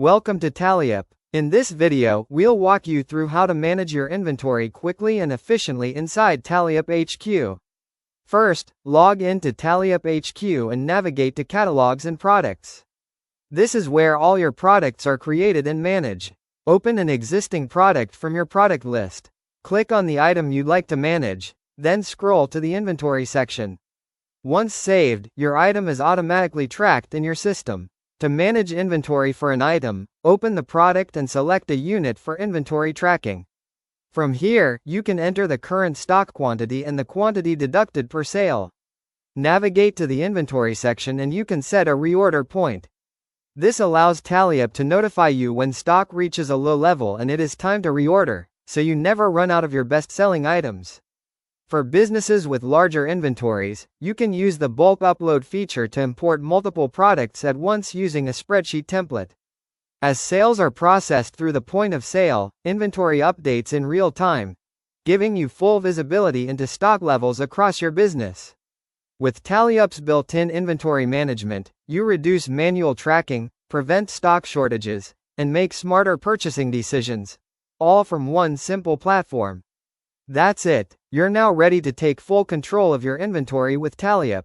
Welcome to Taliup. In this video, we'll walk you through how to manage your inventory quickly and efficiently inside Taliup HQ. First, log in to Taliup HQ and navigate to Catalogs and Products. This is where all your products are created and managed. Open an existing product from your product list. Click on the item you'd like to manage, then scroll to the inventory section. Once saved, your item is automatically tracked in your system. To manage inventory for an item, open the product and select a unit for inventory tracking. From here, you can enter the current stock quantity and the quantity deducted per sale. Navigate to the inventory section and you can set a reorder point. This allows Taliup to notify you when stock reaches a low level and it is time to reorder, so you never run out of your best-selling items. For businesses with larger inventories, you can use the bulk upload feature to import multiple products at once using a spreadsheet template. As sales are processed through the point of sale, inventory updates in real time, giving you full visibility into stock levels across your business. With Taliup's built-in inventory management, you reduce manual tracking, prevent stock shortages, and make smarter purchasing decisions, all from one simple platform. That's it. You're now ready to take full control of your inventory with Taliup.